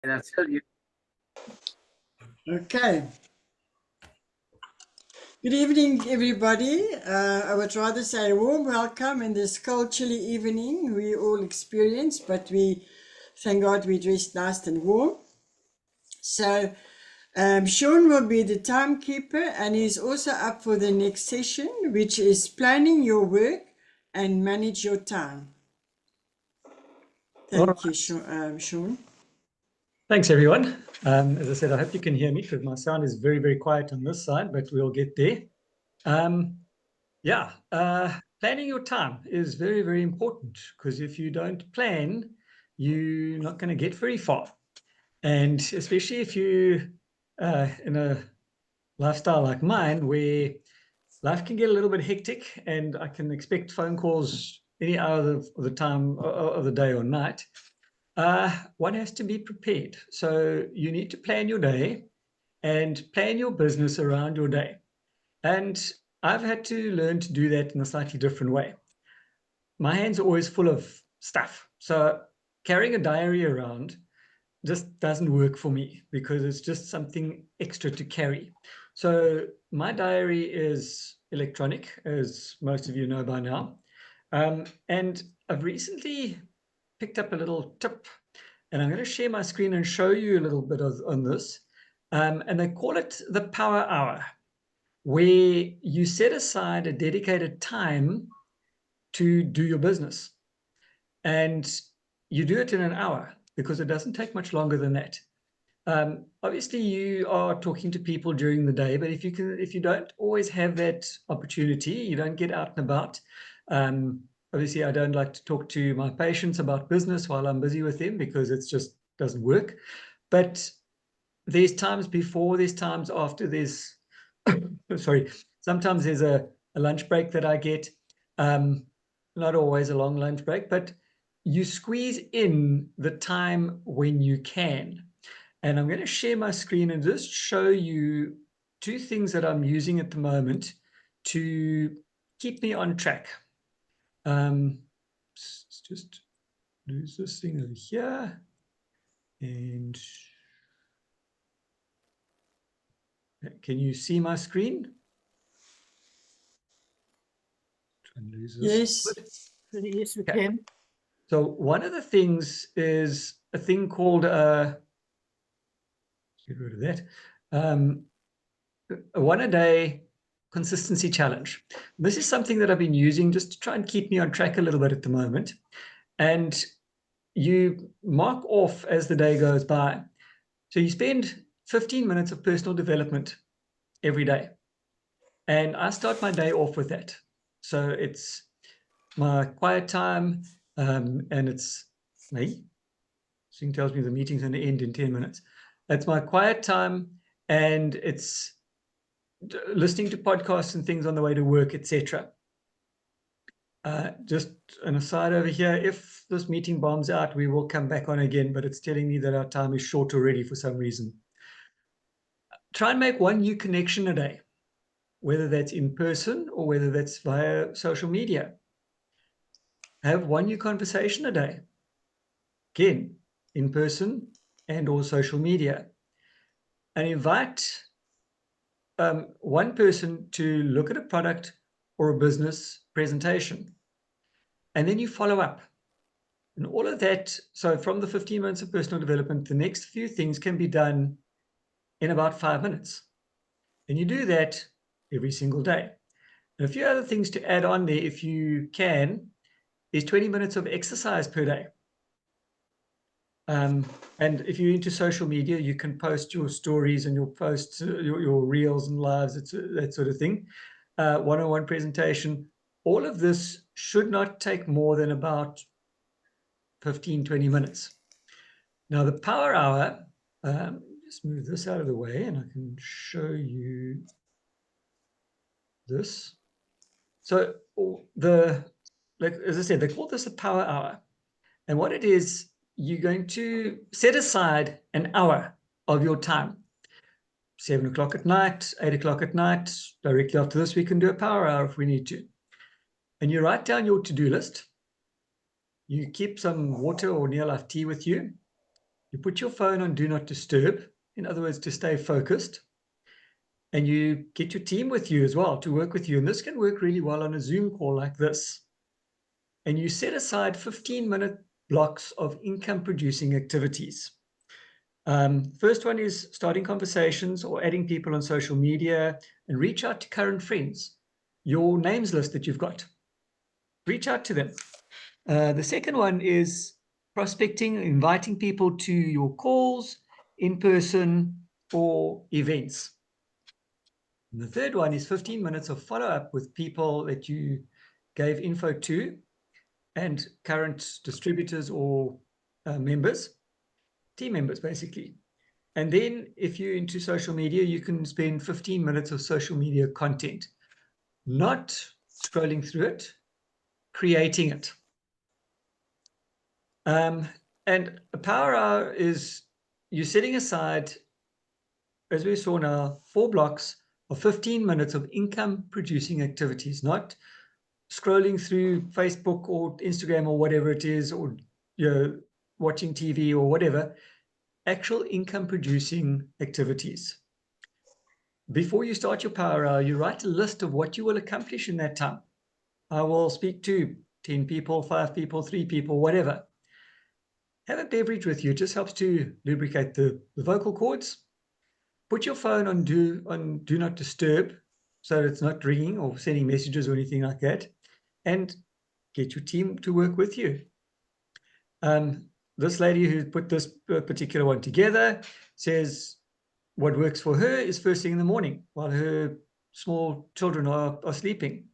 And I tell you. Okay. Good evening, everybody. I would rather say a warm welcome in this cold, chilly evening we all experience, but we, thank God, we dressed nice and warm. So Sean will be the timekeeper, and he's also up for the next session, which is planning your work and manage your time. Thank you, Sean. Thanks, everyone. As I said, I hope you can hear me because my sound is very, very quiet on this side, but we'll get there. Planning your time is very, very important because if you don't plan, you're not going to get very far. And especially if you in a lifestyle like mine where life can get a little bit hectic and I can expect phone calls any hour of the time of the day or night. One has to be prepared. So you need to plan your day and plan your business around your day. And I've had to learn to do that in a slightly different way. My hands are always full of stuff. So carrying a diary around just doesn't work for me because it's just something extra to carry. So my diary is electronic, as most of you know by now. And I've recently picked up a little tip, and I'm going to share my screen and show you a little bit on this. And they call it the power hour, where you set aside a dedicated time to do your business. And you do it in an hour because it doesn't take much longer than that. Obviously, you are talking to people during the day, but if you don't always have that opportunity, you don't get out and about. Obviously, I don't like to talk to my patients about business while I'm busy with them because it just doesn't work. But there's times before, there's times after, there's, sorry, sometimes there's a lunch break that I get. Not always a long lunch break, but you squeeze in the time when you can. And I'm going to share my screen and just show you two things that I'm using at the moment to keep me on track. Let's just lose this thing over here. And can you see my screen? Try and lose this. Yes. Yes, we can. So one of the things is a thing called get rid of that. A 1 a day consistency challenge. This is something that I've been using just to try and keep me on track a little bit at the moment. And you mark off as the day goes by. So you spend 15 minutes of personal development every day. And I start my day off with that. So it's my quiet time, and it's me. This thing tells me the meeting's going to end in 10 minutes. That's my quiet time, and it's listening to podcasts and things on the way to work, etc. Just an aside over here, if this meeting bombs out, we will come back on again, but it's telling me that our time is short already for some reason. Try and make one new connection a day, whether that's in person or whether that's via social media. Have one new conversation a day, again, in person and or social media. And invite one person to look at a product or a business presentation. And then you follow up. And all of that, so from the 15 minutes of personal development, the next few things can be done in about 5 minutes. And you do that every single day. And a few other things to add on there, if you can, is 20 minutes of exercise per day. And if you're into social media, you can post your stories and your posts, your reels and lives, that sort of thing. One-on-one presentation. All of this should not take more than about 15, 20 minutes. Now, the power hour, just move this out of the way and I can show you this. So as I said, they call this a power hour. And what it is, you're going to set aside an hour of your time. 7 o'clock at night, 8 o'clock at night, directly after this, we can do a power hour if we need to. And you write down your to-do list. You keep some water or near life tea with you. You put your phone on do not disturb, in other words, to stay focused, and you get your team with you as well to work with you. And this can work really well on a Zoom call like this. And you set aside 15-minute blocks of income producing activities. First one is starting conversations or adding people on social media, and reach out to current friends, your names list that you've got. Reach out to them. The second one is prospecting, inviting people to your calls, in person, or events. And the third one is 15 minutes of follow-up with people that you gave info to and current distributors or members, team members, basically. And then if you're into social media, you can spend 15 minutes of social media content, not scrolling through it, creating it. And a power hour is you're setting aside, as we saw now, 4 blocks of 15 minutes of income producing activities, not scrolling through Facebook or Instagram or whatever it is, or watching TV or whatever, actual income producing activities. Before you start your power hour, you write a list of what you will accomplish in that time. I will speak to 10 people, 5 people, 3 people, whatever. Have a beverage with you. It just helps to lubricate the vocal cords. Put your phone on do not disturb, so it's not ringing or sending messages or anything like that. And get your team to work with you. This lady who put this particular one together says what works for her is first thing in the morning while her small children are sleeping.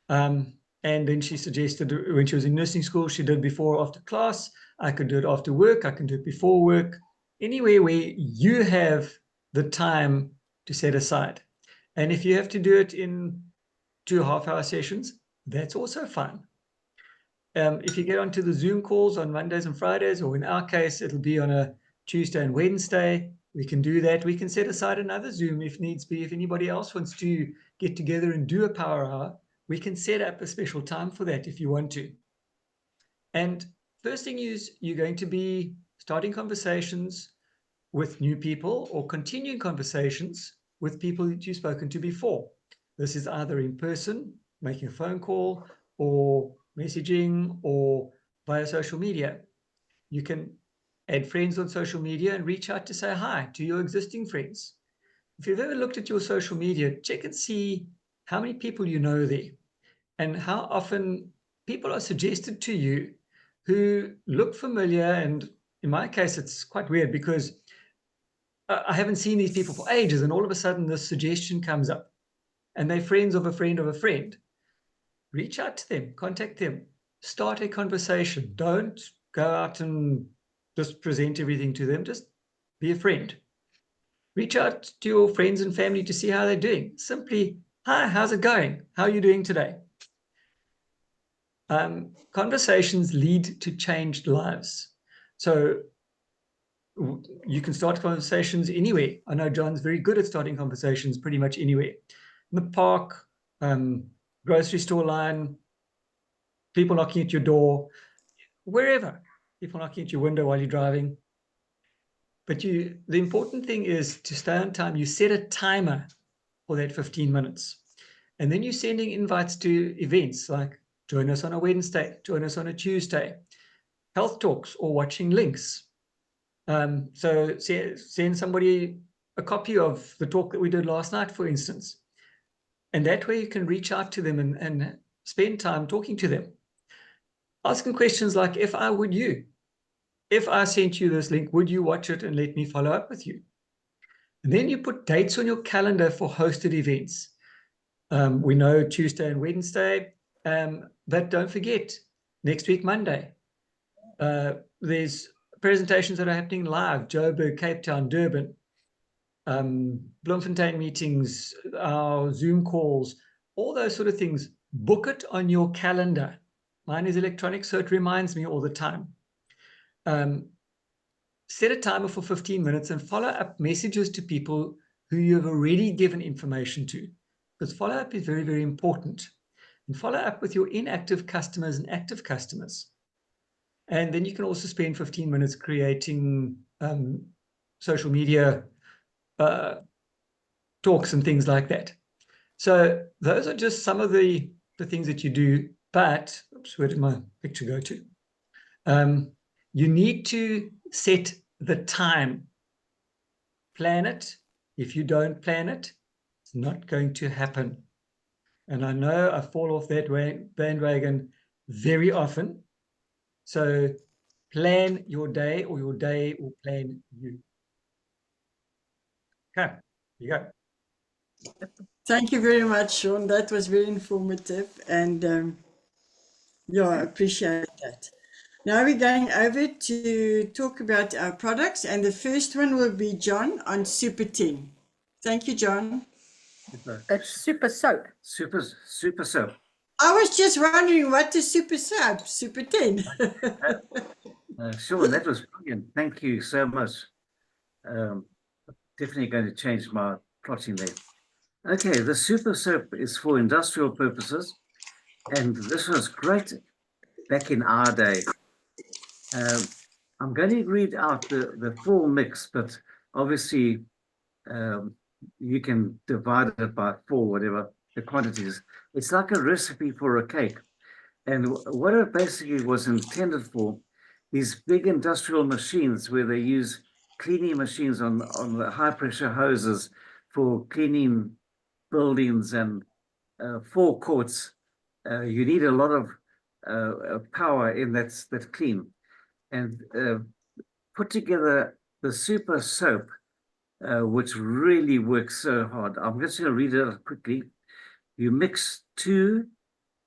And then she suggested when she was in nursing school, she did before or after class. I could do it after work. I can do it before work. Anywhere where you have the time to set aside. And if you have to do it in 2 half-hour sessions, that's also fine. If you get onto the Zoom calls on Mondays and Fridays, or in our case, it'll be on a Tuesday and Wednesday, we can do that. We can set aside another Zoom if needs be. If anybody else wants to get together and do a power hour, we can set up a special time for that if you want to. And first thing is you're going to be starting conversations with new people or continuing conversations with people that you've spoken to before. This is either in person, making a phone call, or messaging, or via social media. You can add friends on social media and reach out to say hi to your existing friends. If you've ever looked at your social media, check and see how many people you know there and how often people are suggested to you who look familiar. And in my case, it's quite weird because I haven't seen these people for ages, and all of a sudden this suggestion comes up and they're friends of a friend of a friend. Reach out to them, contact them, start a conversation. Don't go out and just present everything to them. Just be a friend. Reach out to your friends and family to see how they're doing. Simply, hi, how's it going? How are you doing today? Conversations lead to changed lives. So you can start conversations anywhere. I know John's very good at starting conversations pretty much anywhere. In the park, grocery store line, people knocking at your door, wherever, people knocking at your window while you're driving. But the important thing is to stay on time. You set a timer for that 15 minutes. And then you're sending invites to events like join us on a Wednesday, join us on a Tuesday, health talks, or watching links. So send somebody a copy of the talk that we did last night, for instance. And that way you can reach out to them and spend time talking to them. Asking questions like, if I sent you this link, would you watch it and let me follow up with you? And then you put dates on your calendar for hosted events. We know Tuesday and Wednesday, but don't forget, next week, Monday, there's presentations that are happening live, Joburg, Cape Town, Durban, Bloemfontein meetings, our Zoom calls, all those sort of things. Book it on your calendar. Mine is electronic, so it reminds me all the time. Set a timer for 15 minutes and follow up messages to people who you have already given information to, because follow up is very, very important. And follow up with your inactive customers and active customers. And then you can also spend 15 minutes creating social media talks and things like that. So those are just some of the things that you do. But oops, where did my picture go to? You need to set the time. Plan it. If you don't plan it, it's not going to happen. And I know I fall off that bandwagon very often. So plan your day, or your day will plan you. Okay, you go. Thank you very much, Sean. That was very informative, and yeah, I appreciate that. Now we're going over to talk about our products, and the first one will be John on Super 10. Thank you, John. It's super soap. Super soap. I was just wondering what is Super Soap, Super 10. Sean, that was brilliant. Thank you so much. Definitely going to change my plotting there. Okay, the super soap is for industrial purposes, and this was great back in our day. I'm going to read out the full mix, but obviously you can divide it by 4, whatever the quantity is. It's like a recipe for a cake. And what it basically was intended for, these big industrial machines where they use cleaning machines on the high pressure hoses for cleaning buildings and forecourts. You need a lot of power in that clean. And put together the super soap, which really works so hard. I'm just going to read it quickly. You mix 2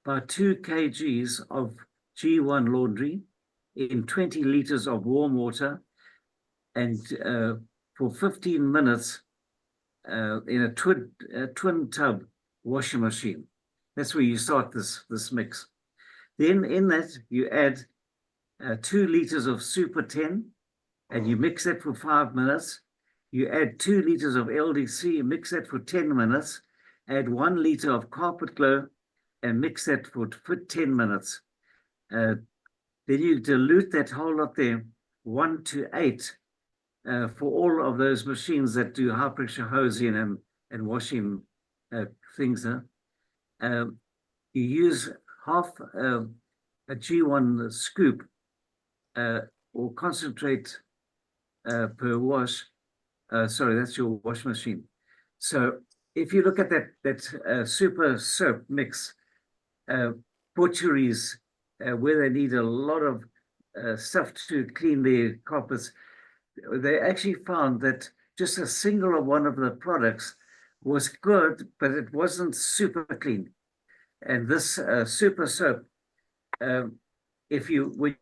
by 2 kgs of ch1 laundry in 20 liters of warm water, and for 15 minutes in a twin tub washing machine. That's where you start this mix. Then in that you add 2 liters of Super 10, and you mix that for 5 minutes. You add 2 liters of LDC, mix that for 10 minutes. Add 1 liter of Carpet Glow, and mix that for 10 minutes. Then you dilute that whole lot there, 1 to 8, for all of those machines that do high pressure hosing and washing things. You use half a G1 scoop or concentrate per wash. Sorry, that's your wash machine. So if you look at that super soap mix, butcheries where they need a lot of stuff to clean their carpets, they actually found that just a single one of the products was good, but it wasn't super clean. And this super soap, when